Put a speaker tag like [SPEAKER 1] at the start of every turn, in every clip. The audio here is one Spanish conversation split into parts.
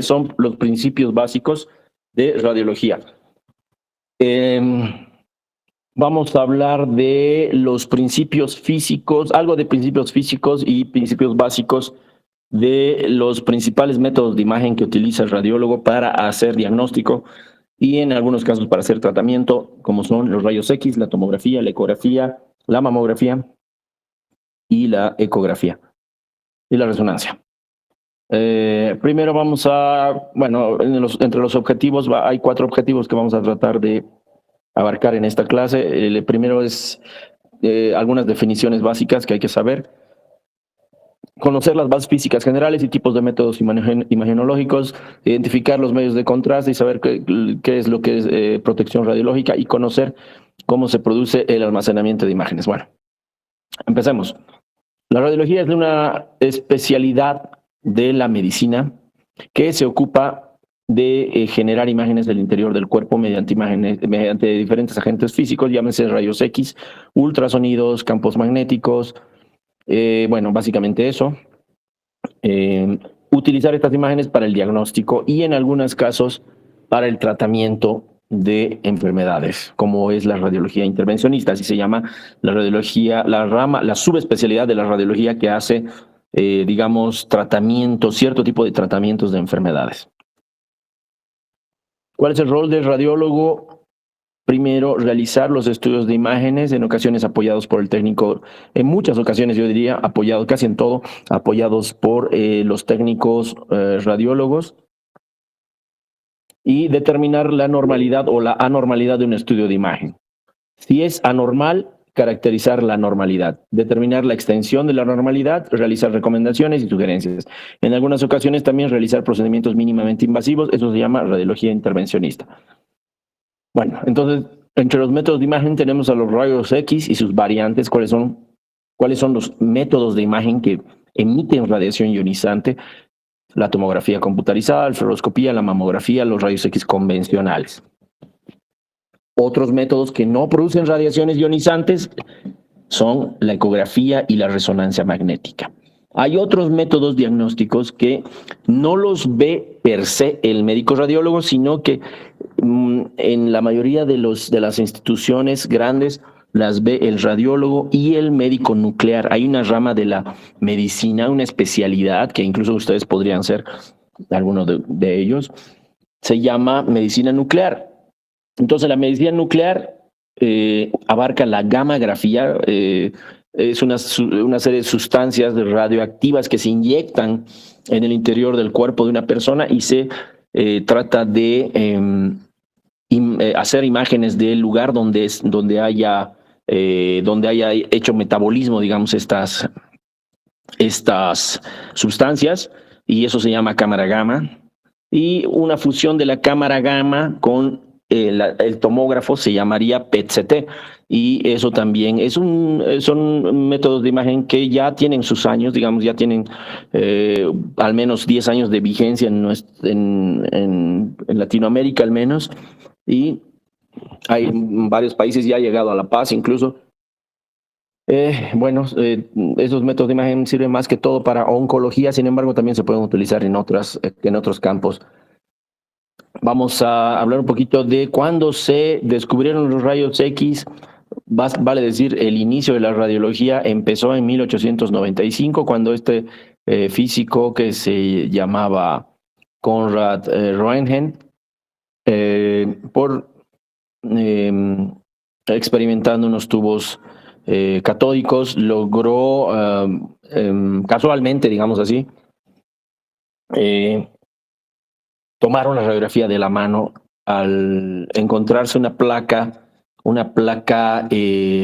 [SPEAKER 1] Son los principios básicos de radiología. Vamos a hablar de los principios físicos, algo de principios físicos y principios básicos de los principales métodos de imagen que utiliza el radiólogo para hacer diagnóstico y en algunos casos para hacer tratamiento, como son los rayos X, la tomografía, la ecografía, la mamografía y la ecografía y la resonancia. Primero vamos a, bueno, entre los objetivos hay 4 objetivos que vamos a tratar de abarcar en esta clase. El primero es algunas definiciones básicas que hay que saber, conocer las bases físicas generales y tipos de métodos imagenológicos, identificar los medios de contraste y saber qué es lo que es protección radiológica y conocer cómo se produce el almacenamiento de imágenes. Bueno, empecemos. La radiología es una especialidad de la medicina que se ocupa de generar imágenes del interior del cuerpo mediante diferentes agentes físicos, llámense rayos X, ultrasonidos, campos magnéticos, bueno, básicamente eso. Utilizar estas imágenes para el diagnóstico y en algunos casos para el tratamiento de enfermedades, como es la radiología intervencionista, así se llama la radiología, la subespecialidad de la radiología que hace, digamos, cierto tipo de tratamientos de enfermedades. ¿Cuál es el rol del radiólogo? Primero, realizar los estudios de imágenes, en ocasiones apoyados por el técnico, en muchas ocasiones yo diría apoyados, casi en todo, apoyados por los técnicos radiólogos, y determinar la normalidad o la anormalidad de un estudio de imagen. Si es anormal, caracterizar la normalidad, determinar la extensión de la normalidad, realizar recomendaciones y sugerencias. En algunas ocasiones también realizar procedimientos mínimamente invasivos, eso se llama radiología intervencionista. Bueno, entonces, entre los métodos de imagen tenemos a los rayos X y sus variantes, cuáles son los métodos de imagen que emiten radiación ionizante, la tomografía computarizada, la fluoroscopía, la mamografía, los rayos X convencionales. Otros métodos que no producen radiaciones ionizantes son la ecografía y la resonancia magnética. Hay otros métodos diagnósticos que no los ve per se el médico radiólogo, sino que en la mayoría de las instituciones grandes las ve el radiólogo y el médico nuclear. Hay una rama de la medicina, una especialidad que incluso ustedes podrían ser algunos de ellos, se llama medicina nuclear. Entonces la medicina nuclear abarca la gammagrafía, es una serie de sustancias radioactivas que se inyectan en el interior del cuerpo de una persona y se trata de hacer imágenes del lugar donde haya hecho metabolismo, digamos, estas sustancias, y eso se llama cámara gamma. Y una fusión de la cámara gamma con el tomógrafo se llamaría PET-CT, y eso también son métodos de imagen que ya tienen sus años, digamos, ya tienen al menos 10 años de vigencia en Latinoamérica al menos, y hay varios países ya ha llegado a La Paz incluso. Esos métodos de imagen sirven más que todo para oncología, sin embargo también se pueden utilizar en otros campos. Vamos a hablar un poquito de cuándo se descubrieron los rayos X. Vale decir, el inicio de la radiología empezó en 1895, cuando este físico que se llamaba Konrad Röntgen, experimentando unos tubos catódicos, logró casualmente, digamos así, tomar una radiografía de la mano al encontrarse una placa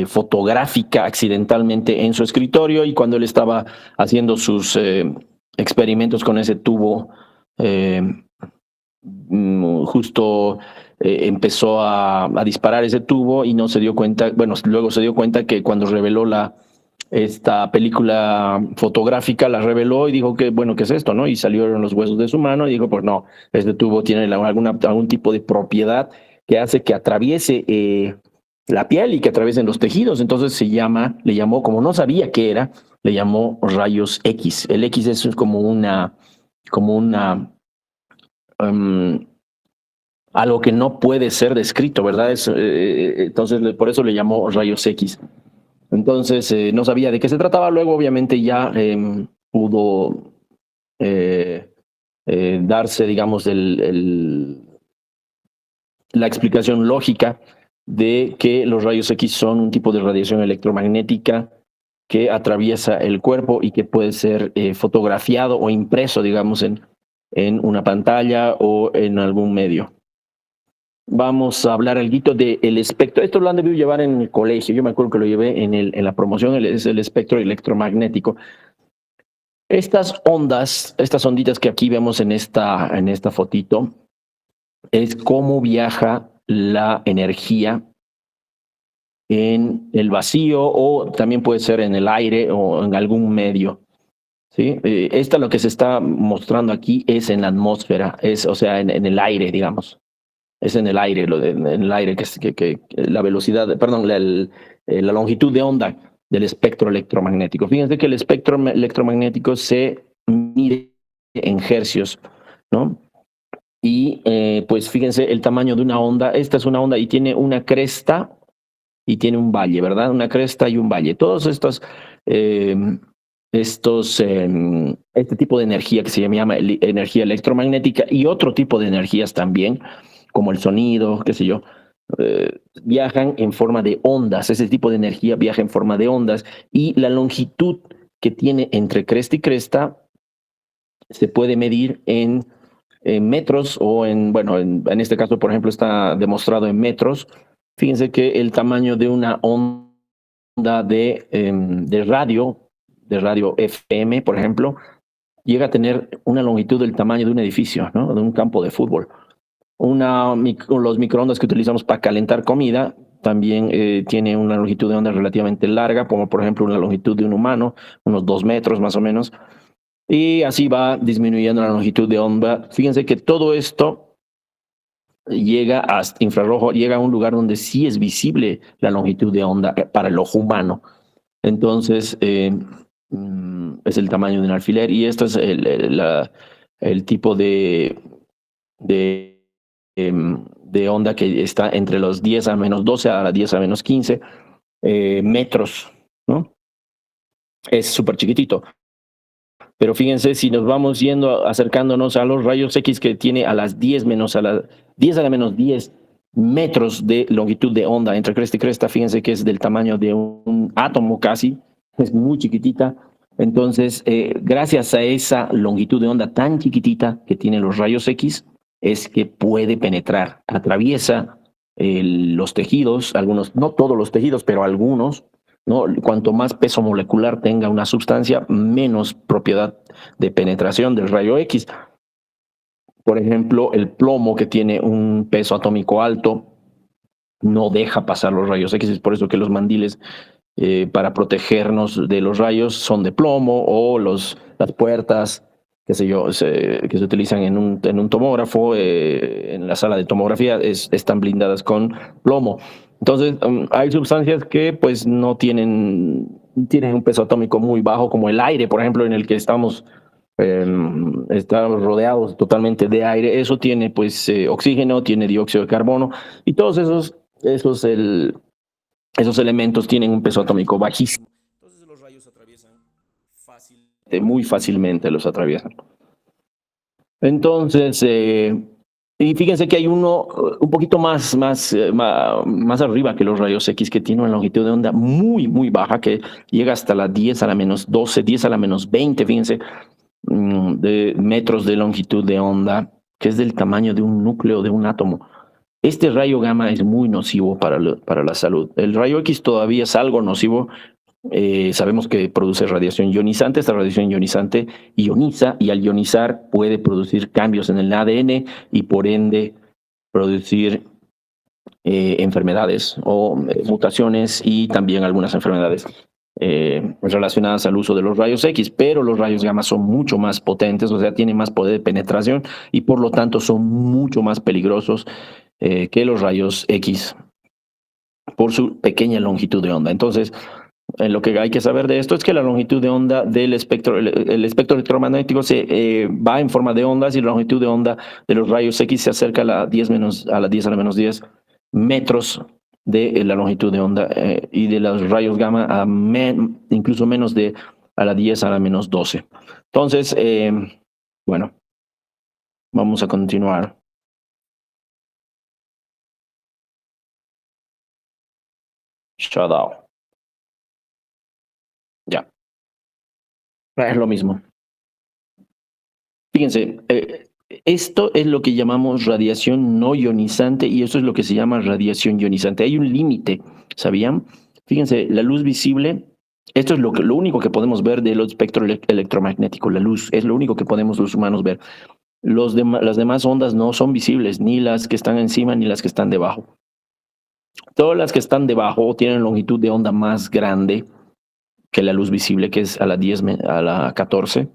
[SPEAKER 1] fotográfica accidentalmente en su escritorio, y cuando él estaba haciendo sus experimentos con ese tubo, justo empezó a disparar ese tubo y no se dio cuenta, luego se dio cuenta que cuando reveló esta película fotográfica, la reveló y dijo que, ¿qué es esto, no? Y salieron los huesos de su mano y dijo, pues no, este tubo tiene algún tipo de propiedad que hace que atraviese la piel y que atraviesen los tejidos. Entonces le llamó, como no sabía qué era, le llamó rayos X. El X es como una algo que no puede ser descrito, ¿verdad? Entonces, por eso le llamó rayos X. Entonces, no sabía de qué se trataba. Luego, obviamente, ya pudo darse, digamos, la explicación lógica de que los rayos X son un tipo de radiación electromagnética que atraviesa el cuerpo y que puede ser fotografiado o impreso, digamos, en una pantalla o en algún medio. Vamos a hablar algo del espectro. Esto lo han debido llevar en el colegio. Yo me acuerdo que lo llevé en la promoción, es el espectro electromagnético. Estas ondas, estas onditas que aquí vemos en esta fotito, es cómo viaja la energía en el vacío o también puede ser en el aire o en algún medio. ¿Sí? Esta lo que se está mostrando aquí es en la atmósfera, o sea, en el aire, digamos. Es en el aire, en el aire que la velocidad, perdón, la longitud de onda del espectro electromagnético. Fíjense que el espectro electromagnético se mide en hercios, ¿no? Y pues fíjense el tamaño de una onda. Esta es una onda y tiene una cresta y tiene un valle, ¿verdad? Una cresta y un valle. Todos este tipo de energía que se llama energía electromagnética y otro tipo de energías también, como el sonido, qué sé yo, viajan en forma de ondas. Ese tipo de energía viaja en forma de ondas y la longitud que tiene entre cresta y cresta se puede medir en metros o en este caso, por ejemplo, está demostrado en metros. Fíjense que el tamaño de una onda de radio FM, por ejemplo, llega a tener una longitud del tamaño de un edificio, ¿no? De un campo de fútbol. Los microondas que utilizamos para calentar comida también tiene una longitud de onda relativamente larga, como por ejemplo una longitud de un humano, unos 2 metros más o menos. Y así va disminuyendo la longitud de onda. Fíjense que todo esto llega hasta infrarrojo, llega a un lugar donde sí es visible la longitud de onda para el ojo humano. Entonces, es el tamaño de un alfiler y este es el tipo de onda que está entre los 10 a menos 12 a las 10 a menos 15 metros, ¿no? Es súper chiquitito. Pero fíjense, si nos vamos yendo, acercándonos a los rayos X que tiene a las 10 a la menos 10 metros de longitud de onda entre cresta y cresta, fíjense que es del tamaño de un átomo casi, es muy chiquitita. Entonces, gracias a esa longitud de onda tan chiquitita que tienen los rayos X, es que puede penetrar, atraviesa los tejidos, algunos, no todos los tejidos, pero algunos, ¿no? Cuanto más peso molecular tenga una sustancia, menos propiedad de penetración del rayo X. Por ejemplo, el plomo, que tiene un peso atómico alto, no deja pasar los rayos X. Es por eso que los mandiles para protegernos de los rayos son de plomo, o las puertas, qué sé yo, que se utilizan en un tomógrafo, en la sala de tomografía, están blindadas con plomo. Entonces, hay sustancias que pues no tienen un peso atómico muy bajo, como el aire, por ejemplo, en el que estamos rodeados totalmente de aire. Eso tiene pues oxígeno, tiene dióxido de carbono, y todos esos elementos tienen un peso atómico bajísimo. Entonces los rayos atraviesan muy fácilmente los atraviesan. Entonces, y fíjense que hay uno un poquito más arriba que los rayos X, que tiene una longitud de onda muy, muy baja, que llega hasta las 10 a la menos 12, 10 a la menos 20, fíjense, de metros de longitud de onda, que es del tamaño de un núcleo de un átomo. Este rayo gamma es muy nocivo para la salud. El rayo X todavía es algo nocivo. Sabemos que produce radiación ionizante. Esta radiación ionizante ioniza, y al ionizar puede producir cambios en el ADN y por ende producir enfermedades o mutaciones, y también algunas enfermedades relacionadas al uso de los rayos X, pero los rayos gamma son mucho más potentes, o sea, tienen más poder de penetración y por lo tanto son mucho más peligrosos que los rayos X por su pequeña longitud de onda. Entonces, Lo que hay que saber de esto es que la longitud de onda del espectro, el espectro electromagnético se va en forma de ondas y la longitud de onda de los rayos X se acerca a la 10 menos, a la 10 a la menos 10 metros de la longitud de onda y de los rayos gamma a incluso menos de a la 10 a la menos 12. Entonces, bueno, vamos a continuar. Shadow. Ya, es lo mismo. Fíjense, esto es lo que llamamos radiación no ionizante y esto es lo que se llama radiación ionizante. Hay un límite, ¿sabían? Fíjense, la luz visible, esto es lo único que podemos ver del espectro electromagnético, la luz, es lo único que podemos los humanos ver. Las demás ondas no son visibles, ni las que están encima ni las que están debajo. Todas las que están debajo tienen longitud de onda más grande que la luz visible, que es a la 10, a la 14.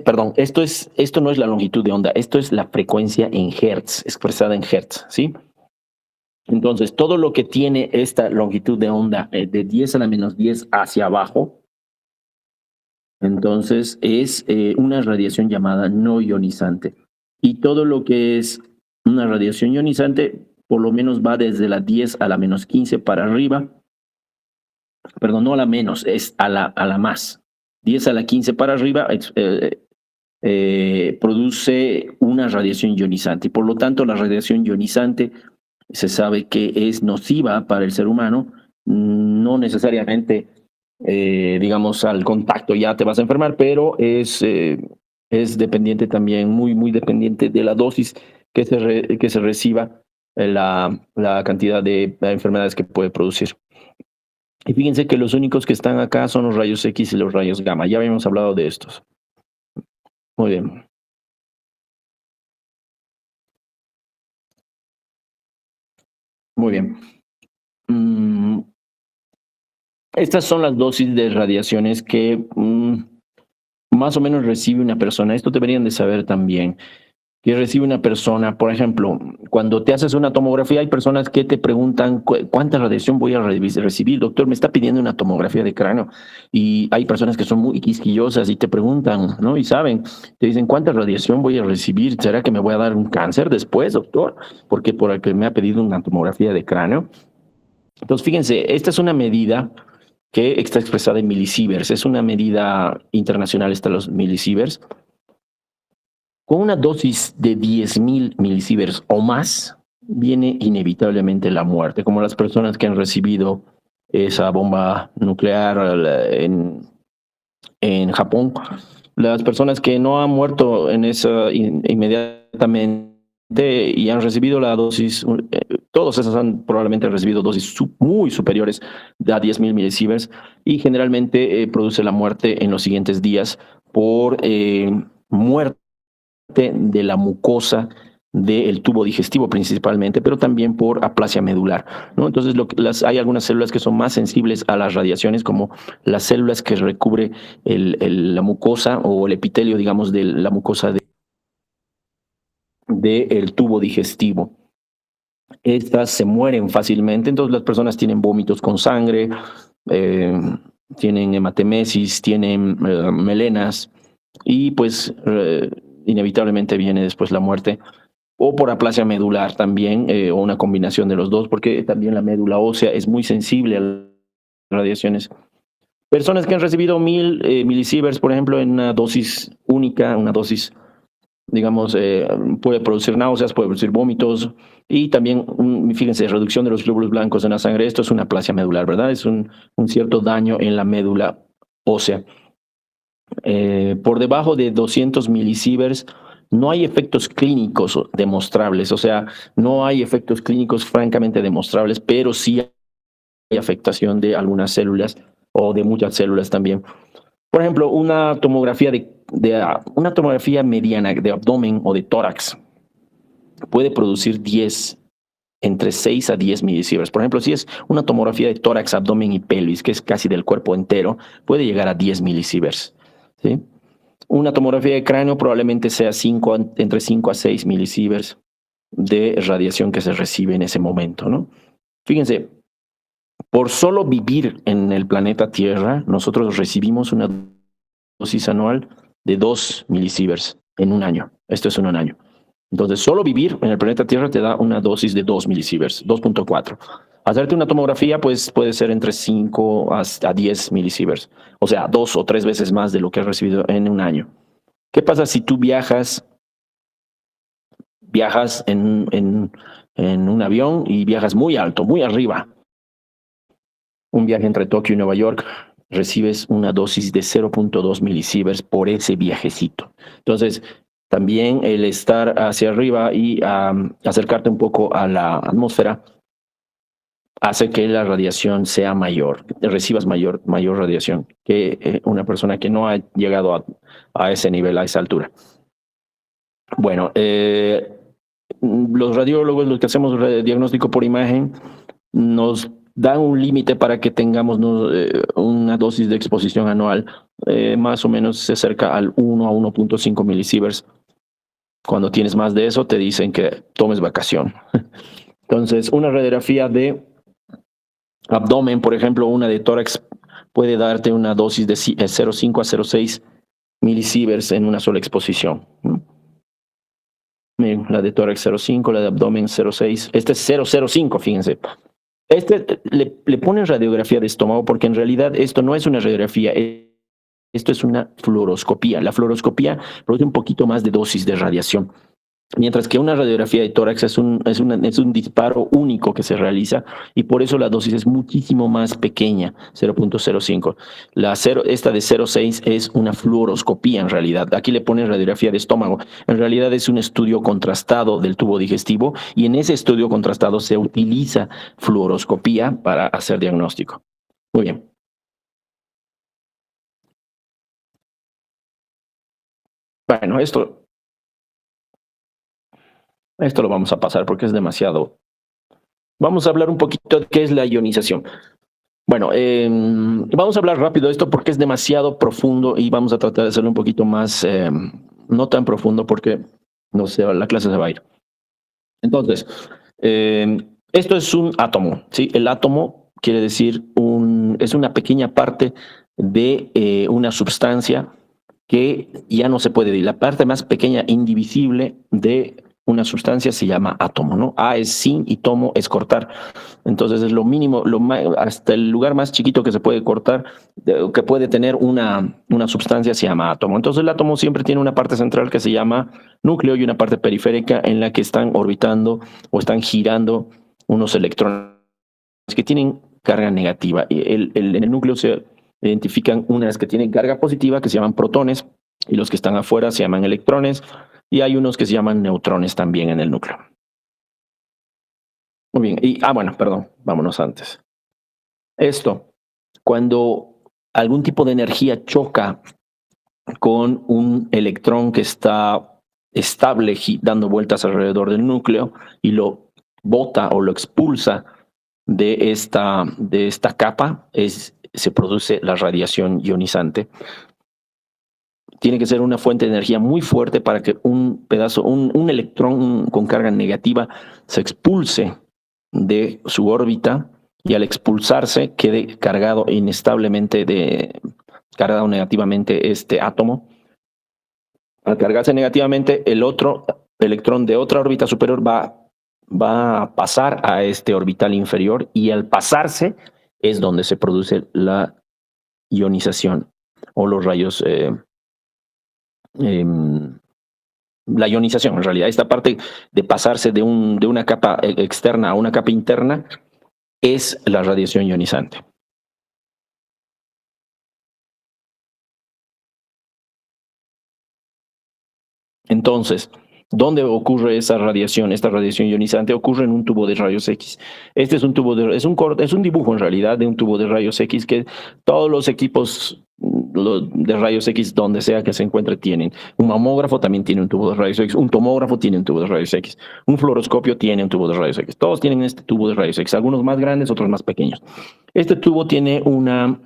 [SPEAKER 1] Perdón, esto no es la longitud de onda, esto es la frecuencia en hertz, expresada en hertz, ¿sí? Entonces, todo lo que tiene esta longitud de onda de 10 a la menos 10 hacia abajo, entonces es una radiación llamada no ionizante. Y todo lo que es una radiación ionizante, por lo menos va desde la 10 a la menos 15 para arriba, perdón, no a la menos, es a la más. 10 a la 15 para arriba produce una radiación ionizante y por lo tanto la radiación ionizante se sabe que es nociva para el ser humano, no necesariamente, digamos, al contacto ya te vas a enfermar, pero es dependiente también, muy dependiente de la dosis que se reciba, la cantidad de enfermedades que puede producir. Y fíjense que los únicos que están acá son los rayos X y los rayos gamma. Ya habíamos hablado de estos. Muy bien. Muy bien. Estas son las dosis de radiaciones que más o menos recibe una persona. Esto deberían de saber también. Que recibe una persona, por ejemplo, cuando te haces una tomografía, hay personas que te preguntan cuánta radiación voy a recibir. Doctor, me está pidiendo una tomografía de cráneo. Y hay personas que son muy quisquillosas y te preguntan, ¿no? Y saben, te dicen, ¿cuánta radiación voy a recibir? ¿Será que me voy a dar un cáncer después, doctor? Porque por el que me ha pedido una tomografía de cráneo. Entonces, fíjense, esta es una medida que está expresada en milisieverts. Es una medida internacional, está los milisieverts. Con una dosis de 10.000 milisieverts o más, viene inevitablemente la muerte, como las personas que han recibido esa bomba nuclear en Japón. Las personas que no han muerto en esa inmediatamente y han recibido la dosis, todos esos han probablemente recibido dosis muy superiores a 10.000 milisieverts y generalmente produce la muerte en los siguientes días por muerte de la mucosa del tubo digestivo principalmente, pero también por aplasia medular, ¿no? Entonces, hay algunas células que son más sensibles a las radiaciones, como las células que recubre la mucosa o el epitelio, digamos, de la mucosa del tubo digestivo. Estas se mueren fácilmente, entonces las personas tienen vómitos con sangre, tienen hematemesis, tienen melenas y pues inevitablemente viene después la muerte o por aplasia medular también, o una combinación de los dos, porque también la médula ósea es muy sensible a las radiaciones. Personas que han recibido 1.000 milisieverts, por ejemplo, en una dosis única, una dosis, digamos, puede producir náuseas, puede producir vómitos y también, fíjense, reducción de los glóbulos blancos en la sangre. Esto es una aplasia medular, ¿verdad? Es un cierto daño en la médula ósea. Por debajo de 200 milisieverts no hay efectos clínicos demostrables, o sea, no hay efectos clínicos francamente demostrables, pero sí hay afectación de algunas células o de muchas células también. Por ejemplo, una tomografía una tomografía mediana de abdomen o de tórax puede producir entre 6 a 10 milisieverts. Por ejemplo, si es una tomografía de tórax, abdomen y pelvis, que es casi del cuerpo entero, puede llegar a 10 milisieverts, ¿sí? Una tomografía de cráneo probablemente sea entre 5 a 6 milisieverts de radiación que se recibe en ese momento, ¿no? Fíjense, Por solo vivir en el planeta Tierra, nosotros recibimos una dosis anual de 2 milisieverts en un año. Esto es en un año. Entonces, solo vivir en el planeta Tierra te da una dosis de 2 milisieverts, 2.4. Hacerte una tomografía, pues puede ser entre 5 a 10 milisieverts. O sea, 2 o 3 veces más de lo que has recibido en un año. ¿Qué pasa si tú viajas en un avión y viajas muy alto, muy arriba? Un viaje entre Tokio y Nueva York, recibes una dosis de 0.2 milisieverts por ese viajecito. Entonces, también el estar hacia arriba y acercarte un poco a la atmósfera hace que la radiación sea mayor, recibas mayor radiación que una persona que no ha llegado a ese nivel, a esa altura. Bueno, los radiólogos, los que hacemos diagnóstico por imagen, nos dan un límite para que tengamos una dosis de exposición anual, más o menos se acerca al 1 a 1.5 milisieverts. Cuando tienes más de eso, te dicen que tomes vacación. Entonces, una radiografía de abdomen, por ejemplo, una de tórax, puede darte una dosis de 0.5 a 0.6 milisieverts en una sola exposición. La de tórax 0.5, la de abdomen 0.6. Este es 0.05, fíjense. Le ponen radiografía de estómago porque en realidad esto no es una radiografía, esto es una fluoroscopía. La fluoroscopía produce un poquito más de dosis de radiación, mientras que una radiografía de tórax es un disparo único que se realiza y por eso la dosis es muchísimo más pequeña, 0.05. Esta de 0.6 es una fluoroscopía en realidad. Aquí le ponen radiografía de estómago. En realidad es un estudio contrastado del tubo digestivo y en ese estudio contrastado se utiliza fluoroscopía para hacer diagnóstico. Muy bien. Bueno, esto lo vamos a pasar porque es demasiado. Vamos a hablar un poquito de qué es la ionización. Bueno, vamos a hablar rápido de esto porque es demasiado profundo y vamos a tratar de hacerlo un poquito más, no tan profundo porque no sé, la clase se va a ir. Entonces, esto es un átomo, ¿sí? El átomo quiere decir es una pequeña parte de una sustancia que ya no se puede dividir. La parte más pequeña, indivisible de una sustancia se llama átomo, ¿no? A es sin y tomo es cortar. Entonces es lo mínimo, hasta el lugar más chiquito que se puede cortar, que puede tener una sustancia se llama átomo. Entonces el átomo siempre tiene una parte central que se llama núcleo y una parte periférica en la que están orbitando o están girando unos electrones que tienen carga negativa. En el núcleo se identifican unas que tienen carga positiva, que se llaman protones, y los que están afuera se llaman electrones, y hay unos que se llaman neutrones también en el núcleo. Muy bien, bueno, perdón, vámonos antes. Esto, cuando algún tipo de energía choca con un electrón que está estable dando vueltas alrededor del núcleo y lo bota o lo expulsa de esta capa, se produce la radiación ionizante. Tiene que ser una fuente de energía muy fuerte para que un electrón con carga negativa se expulse de su órbita y al expulsarse quede cargado cargado negativamente este átomo. Al cargarse negativamente, el otro electrón de otra órbita superior va a pasar a este orbital inferior y al pasarse es donde se produce la ionización o los rayos, la ionización en realidad. Esta parte de pasarse de una capa externa a una capa interna es la radiación ionizante. Entonces, ¿dónde ocurre esa radiación? Esta radiación ionizante ocurre en un tubo de rayos X. Este es un es un dibujo en realidad de un tubo de rayos X que todos los equipos de rayos X, donde sea que se encuentre, tienen. Un mamógrafo también tiene un tubo de rayos X, un tomógrafo tiene un tubo de rayos X, un fluoroscopio tiene un tubo de rayos X. Todos tienen este tubo de rayos X, algunos más grandes, otros más pequeños. Este tubo tiene una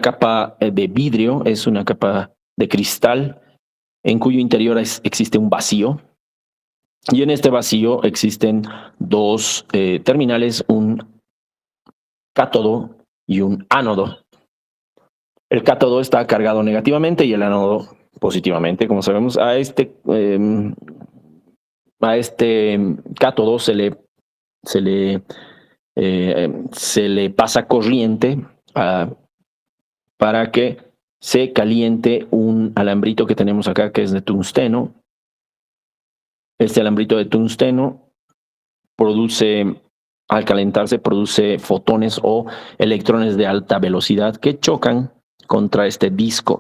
[SPEAKER 1] capa de vidrio, es una capa de cristal en cuyo interior existe un vacío. Y en este vacío existen dos terminales, un cátodo y un ánodo. El cátodo está cargado negativamente y el ánodo positivamente. Como sabemos, a este cátodo se le pasa corriente para que se caliente un alambrito que tenemos acá, que es de tungsteno. Este alambrito de tungsteno al calentarse, produce fotones o electrones de alta velocidad que chocan contra este disco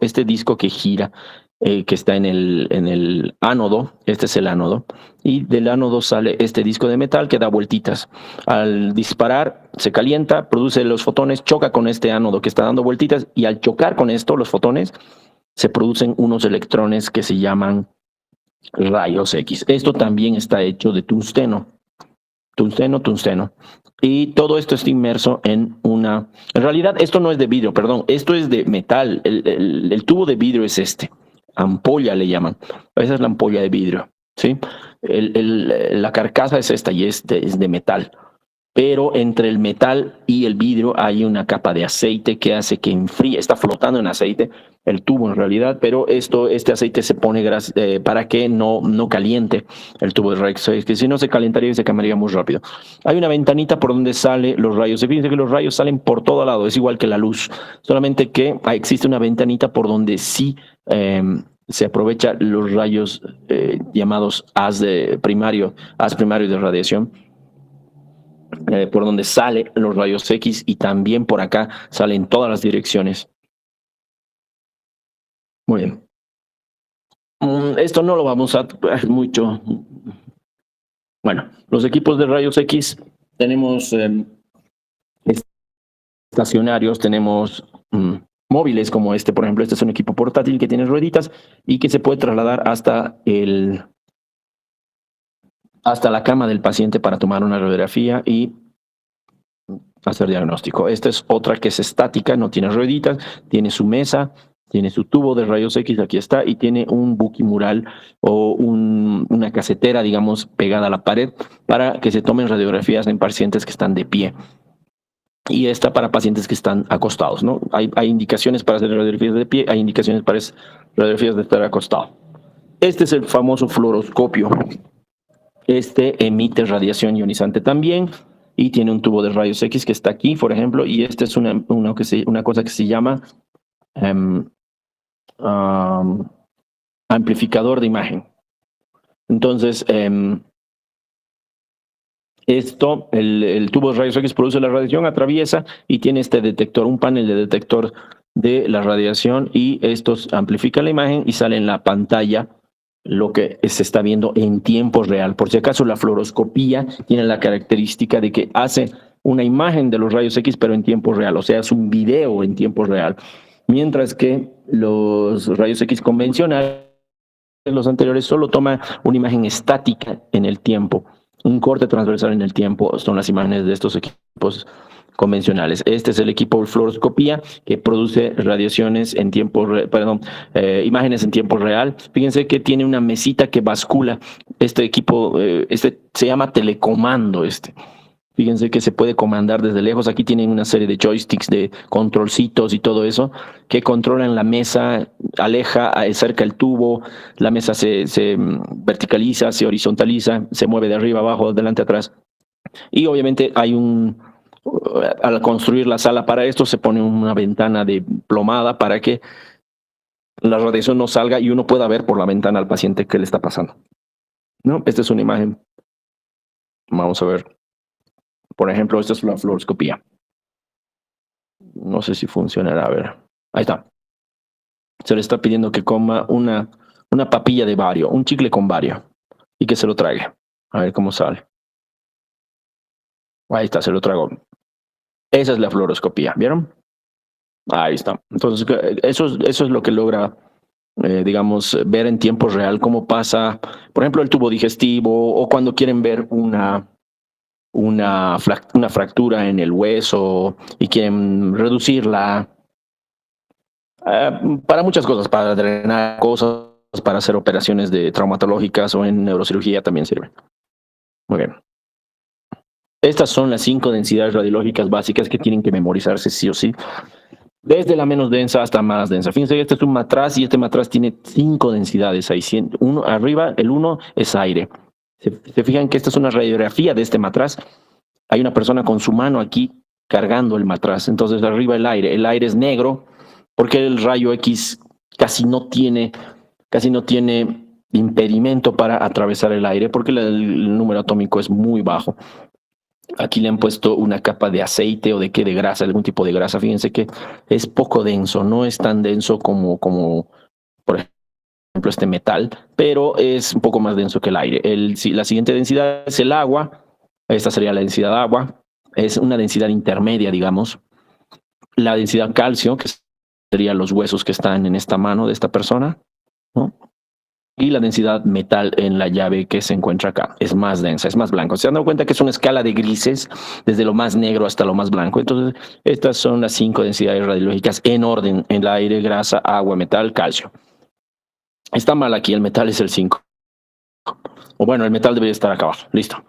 [SPEAKER 1] que gira, que está en el ánodo. Este es el ánodo. Y del ánodo sale este disco de metal que da vueltitas. Al disparar, se calienta, produce los fotones, choca con este ánodo que está dando vueltitas, y al chocar con esto, los fotones, se producen unos electrones que se llaman rayos X. Esto también está hecho de tungsteno. Tungsteno. Y todo esto está inmerso en En realidad, esto no es de vidrio, perdón, esto es de metal. El tubo de vidrio es este. Ampolla le llaman. Esa es la ampolla de vidrio, ¿sí? La carcasa es esta y es de metal. Pero entre el metal y el vidrio hay una capa de aceite que hace que enfríe. Está flotando en aceite el tubo en realidad, pero este aceite se pone para que no caliente el tubo de rayos X, que si no se calentaría y se quemaría muy rápido. Hay una ventanita por donde salen los rayos. Fíjense que los rayos salen por todo lado, es igual que la luz, solamente que existe una ventanita por donde sí se aprovecha los rayos llamados haz primario de radiación, por donde salen los rayos X, y también por acá salen todas las direcciones. Muy bien. Esto no lo vamos a ver mucho. Bueno, los equipos de rayos X tenemos estacionarios, tenemos móviles como este, por ejemplo. Este es un equipo portátil que tiene rueditas y que se puede trasladar hasta la cama del paciente para tomar una radiografía y hacer diagnóstico. Esta es otra que es estática, no tiene rueditas, tiene su mesa, tiene su tubo de rayos X, aquí está, y tiene un buquimural o una casetera, digamos, pegada a la pared para que se tomen radiografías en pacientes que están de pie. Y esta para pacientes que están acostados, ¿no? Hay indicaciones para hacer radiografías de pie, hay indicaciones para hacer radiografías de estar acostado. Este es el famoso fluoroscopio. Este emite radiación ionizante también y tiene un tubo de rayos X que está aquí, por ejemplo, y esta es una cosa que se llama amplificador de imagen. Entonces, el tubo de rayos X produce la radiación, atraviesa y tiene este detector, un panel de detector de la radiación, y estos amplifican la imagen y sale en la pantalla lo que se está viendo en tiempo real. Por si acaso, la fluoroscopía tiene la característica de que hace una imagen de los rayos X, pero en tiempo real, o sea, es un video en tiempo real. Mientras que los rayos X convencionales, los anteriores, solo toma una imagen estática en el tiempo, un corte transversal en el tiempo. Son las imágenes de estos equipos convencionales. Este es el equipo de fluoroscopía que produce radiaciones en imágenes en tiempo real. Fíjense que tiene una mesita que bascula. Este equipo, se llama telecomando. Fíjense que se puede comandar desde lejos. Aquí tienen una serie de joysticks, de controlcitos y todo eso, que controlan la mesa, acerca el tubo, la mesa se verticaliza, se horizontaliza, se mueve de arriba abajo, delante atrás. Y obviamente al construir la sala para esto, se pone una ventana de plomada para que la radiación no salga y uno pueda ver por la ventana al paciente qué le está pasando, ¿no? Esta es una imagen. Vamos a ver. Por ejemplo, esta es la fluoroscopía. No sé si funcionará. A ver. Ahí está. Se le está pidiendo que coma una papilla de bario, un chicle con bario, y que se lo trague. A ver cómo sale. Ahí está, se lo trago. Esa es la fluoroscopía, ¿vieron? Ahí está. Entonces, eso es lo que logra, digamos, ver en tiempo real cómo pasa, por ejemplo, el tubo digestivo, o cuando quieren ver una fractura en el hueso y quieren reducirla, para muchas cosas, para drenar cosas, para hacer operaciones de traumatológicas o en neurocirugía también sirven. Muy bien. Estas son las 5 densidades radiológicas básicas que tienen que memorizarse sí o sí, desde la menos densa hasta más densa. Fíjense, este es un matraz y este matraz tiene 5 densidades ahí. Uno, arriba, el 1 es aire. Se fijan que esta es una radiografía de este matraz. Hay una persona con su mano aquí cargando el matraz. Entonces arriba el aire. El aire es negro porque el rayo X casi no tiene impedimento para atravesar el aire porque el número atómico es muy bajo. Aquí le han puesto una capa de aceite o de grasa, algún tipo de grasa. Fíjense que es poco denso, no es tan denso como por ejemplo, este metal, pero es un poco más denso que el aire. La siguiente densidad es el agua. Esta sería la densidad de agua. Es una densidad intermedia, digamos. La densidad calcio, que serían los huesos que están en esta mano de esta persona, ¿no? Y la densidad metal en la llave que se encuentra acá es más densa, es más blanco. Se han dado cuenta que es una escala de grises desde lo más negro hasta lo más blanco. Entonces, estas son las 5 densidades radiológicas en orden: en el aire, grasa, agua, metal, calcio. Está mal aquí, el metal es el 5. O bueno, el metal debería estar acá abajo. Listo.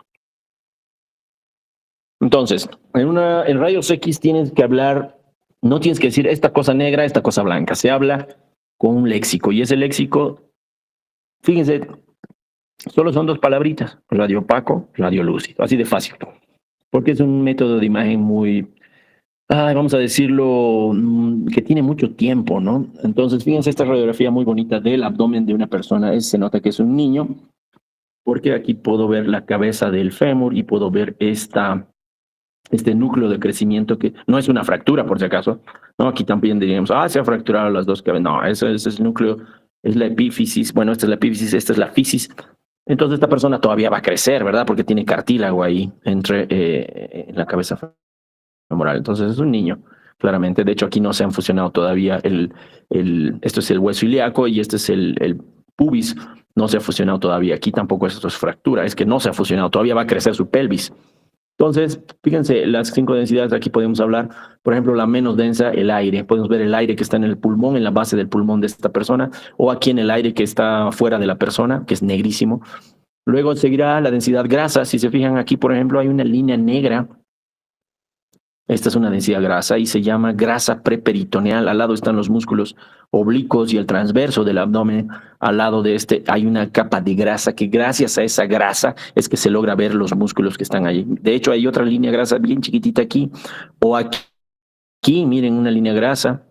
[SPEAKER 1] Entonces, en rayos X tienes que hablar, no tienes que decir esta cosa negra, esta cosa blanca. Se habla con un léxico y ese léxico, fíjense, solo son 2 palabritas: radio opaco, radio lúcido. Así de fácil. Porque es un método de imagen muy, vamos a decirlo, que tiene mucho tiempo, ¿no? Entonces, fíjense esta radiografía muy bonita del abdomen de una persona. Se nota que es un niño, porque aquí puedo ver la cabeza del fémur y puedo ver este núcleo de crecimiento que no es una fractura, por si acaso. No, aquí también diríamos, se han fracturado las 2 cabezas. No, eso es el núcleo, es la epífisis. Bueno, esta es la epífisis, esta es la fisis. Entonces esta persona todavía va a crecer, ¿verdad? Porque tiene cartílago ahí en la cabeza femoral. Entonces es un niño, claramente. De hecho, aquí no se han fusionado todavía esto es el hueso ilíaco y este es el pubis. No se ha fusionado todavía. Aquí tampoco esto es fractura, es que no se ha fusionado. Todavía va a crecer su pelvis. Entonces, fíjense, las 5 densidades, aquí podemos hablar, por ejemplo, la menos densa, el aire. Podemos ver el aire que está en el pulmón, en la base del pulmón de esta persona, o aquí en el aire que está fuera de la persona, que es negrísimo. Luego seguirá la densidad grasa. Si se fijan aquí, por ejemplo, hay una línea negra. Esta es una densidad grasa y se llama grasa preperitoneal. Al lado están los músculos oblicuos y el transverso del abdomen. Al lado de este hay una capa de grasa que gracias a esa grasa es que se logra ver los músculos que están allí. De hecho, hay otra línea grasa bien chiquitita aquí o aquí, miren, una línea grasa,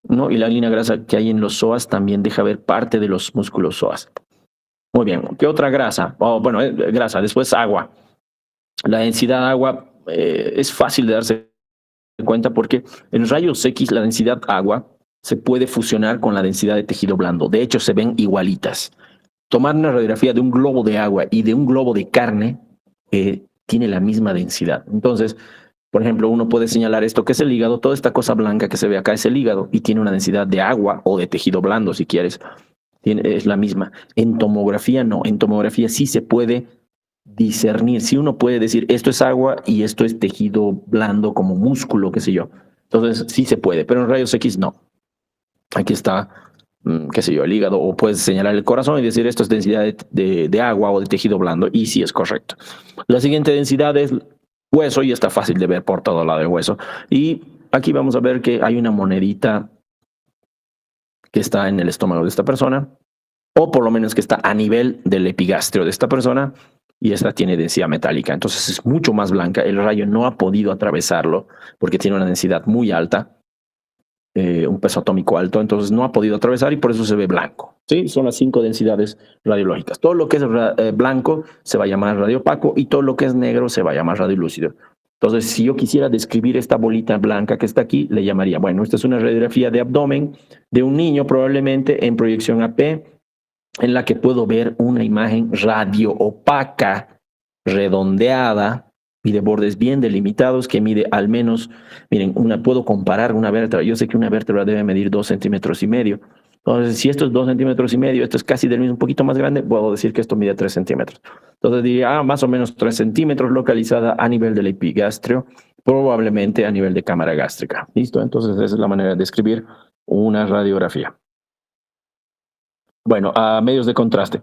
[SPEAKER 1] ¿no? Y la línea grasa que hay en los psoas también deja ver parte de los músculos psoas. Muy bien, ¿qué otra grasa? Bueno, grasa, después agua. La densidad de agua es fácil de darse cuenta porque en rayos X la densidad agua se puede fusionar con la densidad de tejido blando. De hecho, se ven igualitas. Tomar una radiografía de un globo de agua y de un globo de carne tiene la misma densidad. Entonces, por ejemplo, uno puede señalar esto que es el hígado. Toda esta cosa blanca que se ve acá es el hígado y tiene una densidad de agua o de tejido blando, si quieres. Es la misma. En tomografía no. En tomografía sí se puede discernir. Si uno puede decir esto es agua y esto es tejido blando como músculo, qué sé yo. Entonces sí se puede, pero en rayos X no. Aquí está, qué sé yo, el hígado, o puedes señalar el corazón y decir esto es densidad de agua o de tejido blando, y sí es correcto. La siguiente densidad es hueso y está fácil de ver por todo lado del hueso. Y aquí vamos a ver que hay una monedita que está en el estómago de esta persona, o por lo menos que está a nivel del epigastrio de esta persona, y esta tiene densidad metálica. Entonces es mucho más blanca. El rayo no ha podido atravesarlo porque tiene una densidad muy alta, un peso atómico alto, entonces no ha podido atravesar y por eso se ve blanco. ¿Sí? Son las 5 densidades radiológicas. Todo lo que es blanco se va a llamar radio opaco y todo lo que es negro se va a llamar radio lúcido. Entonces, si yo quisiera describir esta bolita blanca que está aquí, le llamaría, bueno, esta es una radiografía de abdomen de un niño, probablemente en proyección AP, en la que puedo ver una imagen radio opaca, redondeada y de bordes bien delimitados que mide al menos, miren, puedo comparar una vértebra. Yo sé que una vértebra debe medir 2,5 centímetros. Entonces, si esto es 2,5 centímetros, esto es casi del mismo, un poquito más grande, puedo decir que esto mide 3 centímetros. Entonces diría, más o menos 3 centímetros localizada a nivel del epigastrio, probablemente a nivel de cámara gástrica. ¿Listo? Entonces esa es la manera de describir una radiografía. Bueno, a medios de contraste.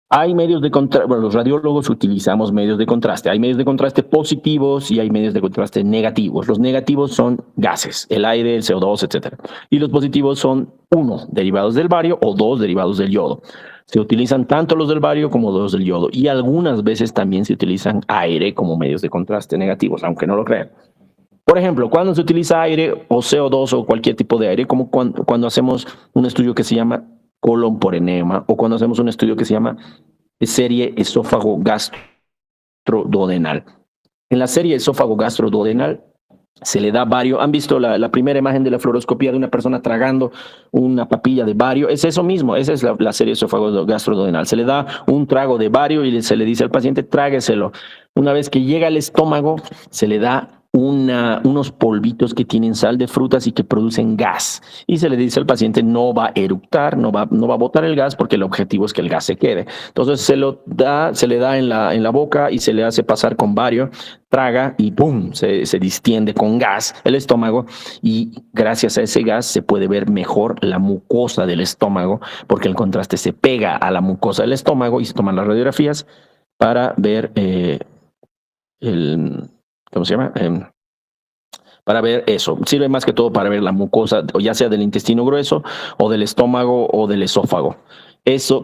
[SPEAKER 1] Hay medios de contraste, bueno, los radiólogos utilizamos medios de contraste. Hay medios de contraste positivos y hay medios de contraste negativos. Los negativos son gases, el aire, el CO2, etcétera. Y los positivos son uno, derivados del bario o dos, derivados del yodo. Se utilizan tanto los del bario como los del yodo y algunas veces también se utilizan aire como medios de contraste negativos, aunque no lo crean. Por ejemplo, cuando se utiliza aire o CO2 o cualquier tipo de aire, como cuando hacemos un estudio que se llama colon por enema o cuando hacemos un estudio que se llama serie esófago gastroduodenal. En la serie esófago gastroduodenal se le da bario. ¿Han visto la primera imagen de la fluoroscopía de una persona tragando una papilla de bario? Es eso mismo, esa es la serie esófago gastroduodenal. Se le da un trago de bario y se le dice al paciente, trágueselo. Una vez que llega al estómago, se le da unos polvitos que tienen sal de frutas y que producen gas. Y se le dice al paciente no va a eructar, no va a botar el gas porque el objetivo es que el gas se quede. Entonces se le da en la boca y se le hace pasar con bario, traga y ¡pum! Se distiende con gas el estómago y gracias a ese gas se puede ver mejor la mucosa del estómago porque el contraste se pega a la mucosa del estómago y se toman las radiografías para ver ¿cómo se llama? Para ver eso. Sirve más que todo para ver la mucosa, ya sea del intestino grueso o del estómago o del esófago.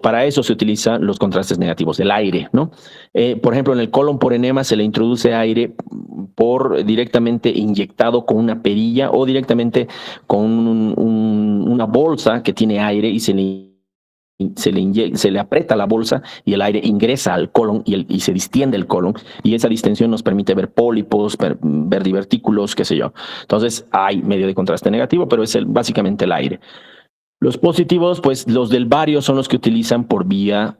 [SPEAKER 1] Para eso se utilizan los contrastes negativos, el aire, ¿no? Por ejemplo, en el colon por enema se le introduce aire directamente inyectado con una perilla o directamente con una bolsa que tiene aire y se le aprieta la bolsa y el aire ingresa al colon y se distiende el colon y esa distensión nos permite ver pólipos, ver divertículos, qué sé yo. Entonces hay medio de contraste negativo, pero es básicamente el aire. Los positivos, pues los del bario son los que utilizan por vía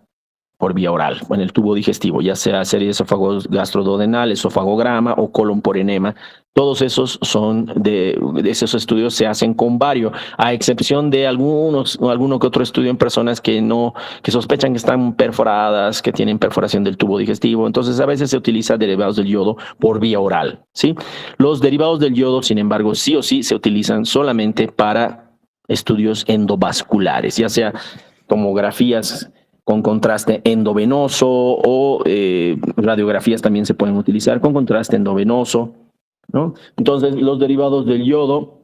[SPEAKER 1] oral, en el tubo digestivo, ya sea serie esófago gastroduodenal, esofagograma o colon por enema. Todos esos esos estudios se hacen con bario, a excepción de alguno que otro estudio en personas que sospechan que están perforadas, que tienen perforación del tubo digestivo. Entonces, a veces se utiliza derivados del yodo por vía oral, ¿sí? Los derivados del yodo, sin embargo, sí o sí se utilizan solamente para estudios endovasculares, ya sea tomografías con contraste endovenoso o radiografías también se pueden utilizar con contraste endovenoso, ¿no? Entonces, los derivados del yodo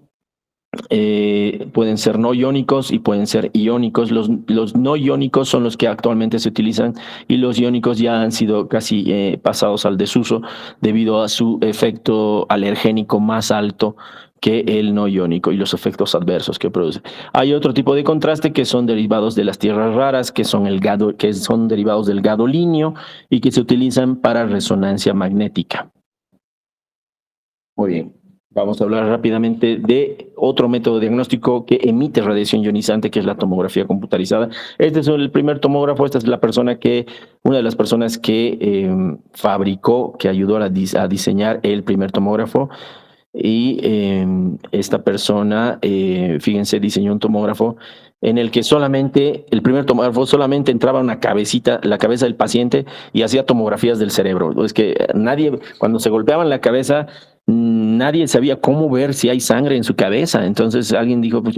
[SPEAKER 1] pueden ser no iónicos y pueden ser iónicos. Los no iónicos son los que actualmente se utilizan y los iónicos ya han sido casi pasados al desuso debido a su efecto alergénico más alto que el no iónico y los efectos adversos que produce. Hay otro tipo de contraste que son derivados de las tierras raras, que son derivados del gadolinio y que se utilizan para resonancia magnética. Muy bien. Vamos a hablar rápidamente de otro método diagnóstico que emite radiación ionizante, que es la tomografía computarizada. Este es el primer tomógrafo, esta es una de las personas que fabricó, que ayudó a diseñar el primer tomógrafo. Y esta persona, fíjense, diseñó un tomógrafo en el que el primer tomógrafo solamente entraba la cabeza del paciente y hacía tomografías del cerebro. Es que cuando se golpeaban la cabeza, nadie sabía cómo ver si hay sangre en su cabeza. Entonces alguien dijo, pues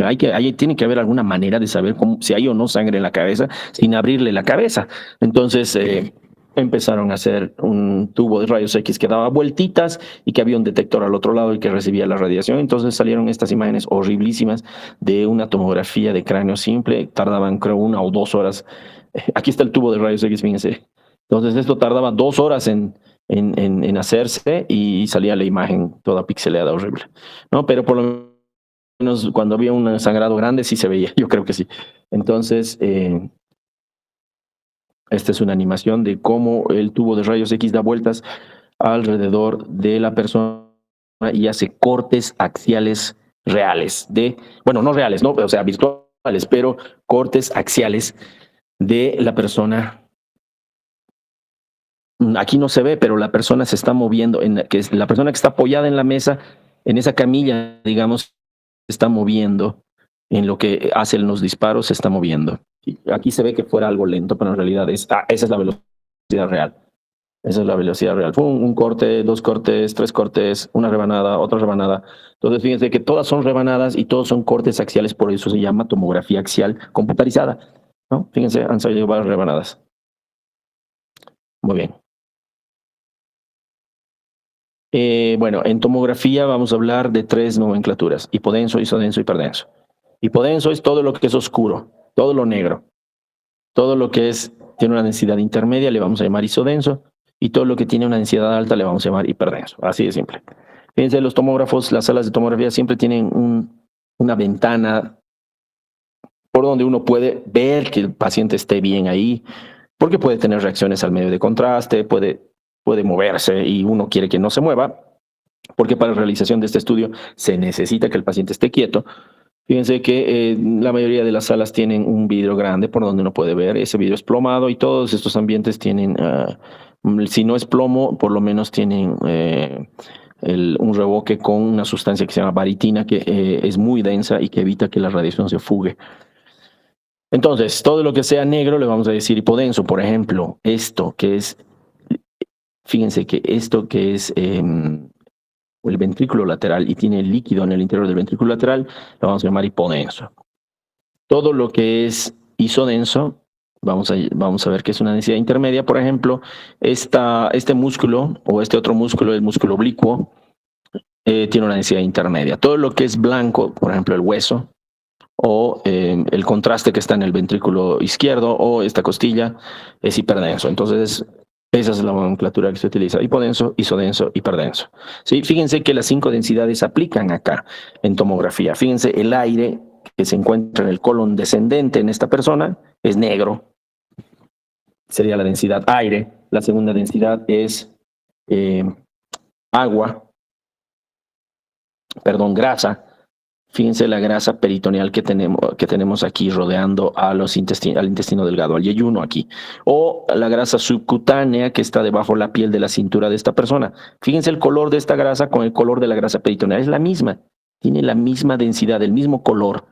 [SPEAKER 1] tiene que haber alguna manera de saber si hay o no sangre en la cabeza sin abrirle la cabeza. Entonces empezaron a hacer un tubo de rayos X que daba vueltitas y que había un detector al otro lado y que recibía la radiación. Entonces salieron estas imágenes horriblísimas de una tomografía de cráneo simple. Tardaban, creo, 1 o 2 horas. Aquí está el tubo de rayos X, fíjense. Entonces esto tardaba 2 horas en hacerse y salía la imagen toda pixeleada, horrible, ¿no? Pero por lo menos cuando había un sangrado grande sí se veía, yo creo que sí. Entonces, esta es una animación de cómo el tubo de rayos X da vueltas alrededor de la persona y hace cortes axiales reales bueno, no reales, no, o sea, virtuales, pero cortes axiales de la persona. Aquí no se ve, pero la persona se está moviendo, la persona que está apoyada en la mesa, en esa camilla, digamos, se está moviendo, en lo que hacen los disparos se está moviendo. Aquí se ve que fuera algo lento, pero en realidad esa es la velocidad real. Esa es la velocidad real. Fue un corte, dos cortes, tres cortes, una rebanada, otra rebanada. Entonces, fíjense que todas son rebanadas y todos son cortes axiales, por eso se llama tomografía axial computarizada, ¿no? Fíjense, han salido varias rebanadas. Muy bien. Bueno, en tomografía vamos a hablar de tres nomenclaturas: hipodenso, isodenso, hiperdenso. Hipodenso es todo lo que es oscuro, todo lo negro. Todo lo que tiene una densidad intermedia le vamos a llamar isodenso, y todo lo que tiene una densidad alta le vamos a llamar hiperdenso. Así de simple. Fíjense, los tomógrafos, las salas de tomografía siempre tienen una ventana por donde uno puede ver que el paciente esté bien ahí, porque puede tener reacciones al medio de contraste, puede moverse y uno quiere que no se mueva, porque para la realización de este estudio se necesita que el paciente esté quieto. Fíjense que la mayoría de las salas tienen un vidrio grande por donde uno puede ver. Ese vidrio es plomado y todos estos ambientes tienen, si no es plomo, por lo menos tienen un revoque con una sustancia que se llama baritina, que es muy densa y que evita que la radiación se fugue. Entonces, todo lo que sea negro le vamos a decir hipodenso. Por ejemplo, fíjense que esto que es el ventrículo lateral y tiene líquido en el interior del ventrículo lateral, lo vamos a llamar hipodenso. Todo lo que es isodenso, vamos a ver que es una densidad intermedia. Por ejemplo, este músculo o este otro músculo, el músculo oblicuo, tiene una densidad intermedia. Todo lo que es blanco, por ejemplo, el hueso, o el contraste que está en el ventrículo izquierdo, o esta costilla, es hiperdenso. Entonces, esa es la nomenclatura que se utiliza: hipodenso, isodenso, hiperdenso. ¿Sí? Fíjense que las 5 densidades se aplican acá en tomografía. Fíjense, el aire que se encuentra en el colon descendente en esta persona es negro. Sería la densidad aire. La segunda densidad es grasa. Fíjense la grasa peritoneal que tenemos aquí rodeando al intestino delgado, al yeyuno aquí. O la grasa subcutánea que está debajo de la piel de la cintura de esta persona. Fíjense el color de esta grasa con el color de la grasa peritoneal. Es la misma. Tiene la misma densidad, el mismo color.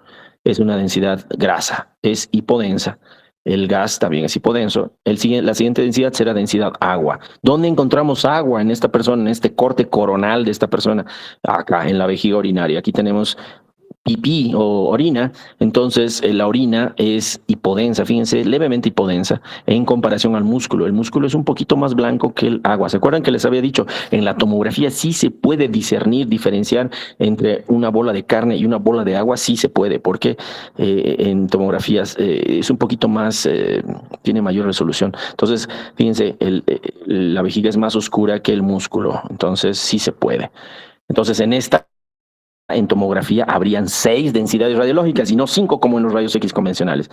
[SPEAKER 1] Es una densidad grasa. Es hipodensa. El gas también es hipodenso. La siguiente densidad será densidad agua. ¿Dónde encontramos agua en esta persona, en este corte coronal de esta persona? Acá, en la vejiga urinaria. Aquí tenemos pipí o orina. Entonces la orina es hipodensa, fíjense, levemente hipodensa en comparación al músculo. El músculo es un poquito más blanco que el agua. ¿Se acuerdan que les había dicho? En la tomografía sí se puede diferenciar entre una bola de carne y una bola de agua. Sí se puede, porque en tomografías es un poquito más, tiene mayor resolución. Entonces, fíjense, la vejiga es más oscura que el músculo. Entonces sí se puede. Entonces, en tomografía habrían 6 densidades radiológicas y no 5 como en los rayos X convencionales,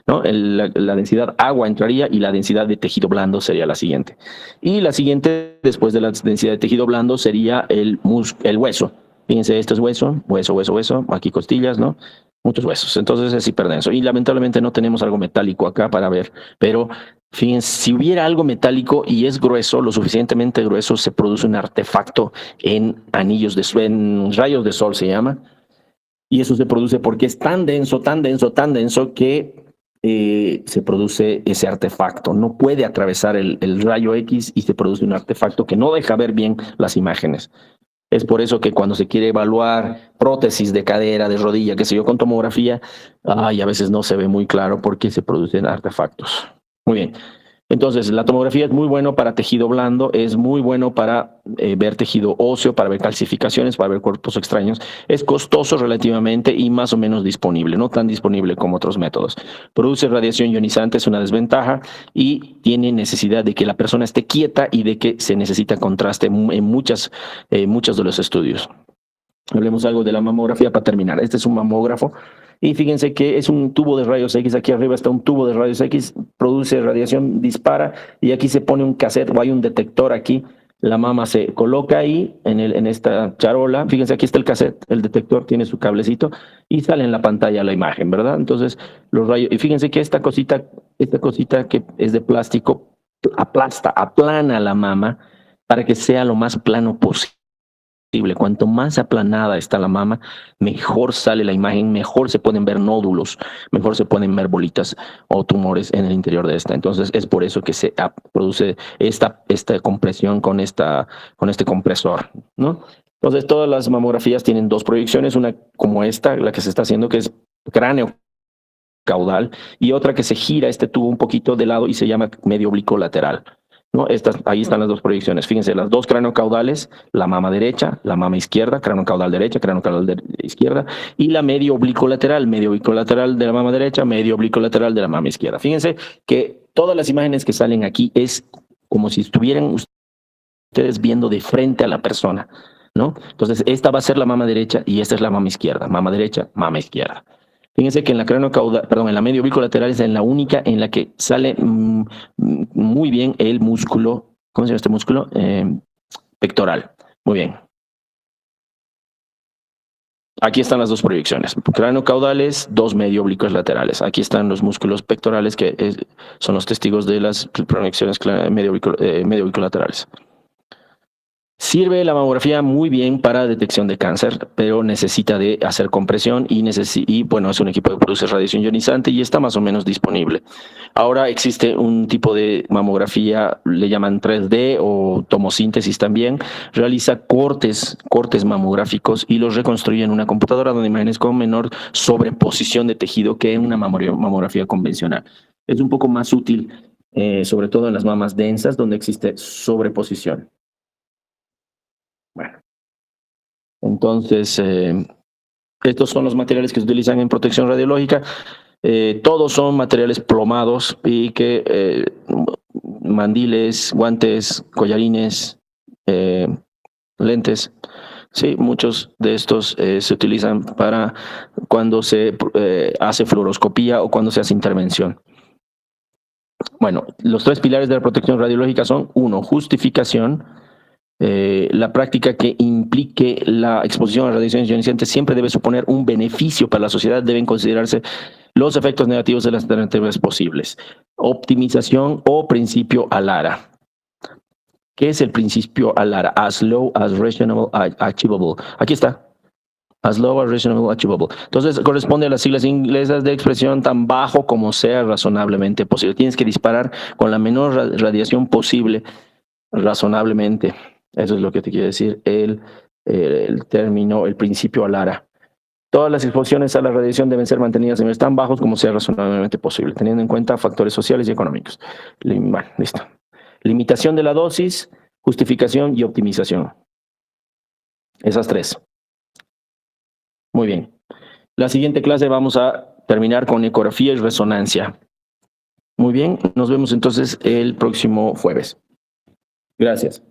[SPEAKER 1] ¿no? La densidad agua entraría y la densidad de tejido blando sería la siguiente. Y la siguiente, después de la densidad de tejido blando, sería el hueso. Fíjense, esto es hueso, aquí costillas, ¿no? Muchos huesos. Entonces es hiperdenso. Y lamentablemente no tenemos algo metálico acá para ver, pero fíjense, si hubiera algo metálico y es grueso, lo suficientemente grueso, se produce un artefacto en en rayos de sol se llama, y eso se produce porque es tan denso que se produce ese artefacto. No puede atravesar el rayo X y se produce un artefacto que no deja ver bien las imágenes. Es por eso que cuando se quiere evaluar prótesis de cadera, de rodilla, qué sé yo, con tomografía, a veces no se ve muy claro porque se producen artefactos. Muy bien. Entonces, la tomografía es muy bueno para tejido blando, es muy bueno para ver tejido óseo, para ver calcificaciones, para ver cuerpos extraños. Es costoso relativamente y más o menos disponible, no tan disponible como otros métodos. Produce radiación ionizante, es una desventaja, y tiene necesidad de que la persona esté quieta y de que se necesita contraste en muchos de los estudios. Hablemos algo de la mamografía para terminar. Este es un mamógrafo y fíjense que es un tubo de rayos X. Aquí arriba está un tubo de rayos X, produce radiación, dispara, y aquí se pone un cassette o hay un detector aquí. La mama se coloca ahí en esta charola. Fíjense, aquí está el cassette, el detector tiene su cablecito y sale en la pantalla la imagen, ¿verdad? Entonces, los rayos, y fíjense que esta cosita que es de plástico, aplana la mama para que sea lo más plano posible. Cuanto más aplanada está la mama, mejor sale la imagen, mejor se pueden ver nódulos, mejor se pueden ver bolitas o tumores en el interior de esta. Entonces es por eso que se produce esta compresión con este compresor, ¿no? Entonces todas las mamografías tienen dos proyecciones, una como esta, la que se está haciendo, que es cráneo caudal, y otra que se gira este tubo un poquito de lado y se llama medio oblicuo lateral. ¿No? Ahí están las dos proyecciones. Fíjense, las dos craneocaudales, la mama derecha, la mama izquierda, craneocaudal derecha, craneocaudal izquierda, y la medio oblicuo lateral de la mama derecha, medio oblicuo lateral de la mama izquierda. Fíjense que todas las imágenes que salen aquí es como si estuvieran ustedes viendo de frente a la persona, ¿no? Entonces, esta va a ser la mama derecha y esta es la mama izquierda. Mama derecha, mama izquierda. Fíjense que en la en la medio oblicuo lateral es en la única en la que sale muy bien el músculo, ¿cómo se llama este músculo? Pectoral. Muy bien. Aquí están las dos proyecciones. Cráneo caudales, dos medio oblicuos laterales. Aquí están los músculos pectorales que son los testigos de las proyecciones medio oblicuo laterales. Sirve la mamografía muy bien para detección de cáncer, pero necesita de hacer compresión y bueno, es un equipo que produce radiación ionizante y está más o menos disponible. Ahora existe un tipo de mamografía, le llaman 3D o tomosíntesis también, realiza cortes mamográficos y los reconstruye en una computadora donde imágenes con menor sobreposición de tejido que en una mamografía convencional. Es un poco más útil, sobre todo en las mamas densas donde existe sobreposición. Bueno, entonces, estos son los materiales que se utilizan en protección radiológica. Todos son materiales plomados y que mandiles, guantes, collarines, lentes. Sí, muchos de estos se utilizan para cuando se hace fluoroscopía o cuando se hace intervención. Bueno, los tres pilares de la protección radiológica son: uno, justificación. La práctica que implique la exposición a radiaciones ionizantes siempre debe suponer un beneficio para la sociedad. Deben considerarse los efectos negativos de las alternativas posibles. Optimización o principio ALARA. ¿Qué es el principio ALARA? As low as reasonable achievable. Aquí está. As low as reasonable achievable. Entonces corresponde a las siglas inglesas de expresión tan bajo como sea razonablemente posible. Tienes que disparar con la menor radiación posible razonablemente. Eso es lo que te quiere decir el término, el principio ALARA. Todas las exposiciones a la radiación deben ser mantenidas en niveles tan bajos como sea razonablemente posible, teniendo en cuenta factores sociales y económicos. Bueno, listo. Limitación de la dosis, justificación y optimización. Esas tres. Muy bien. La siguiente clase vamos a terminar con ecografía y resonancia. Muy bien, nos vemos entonces el próximo jueves. Gracias.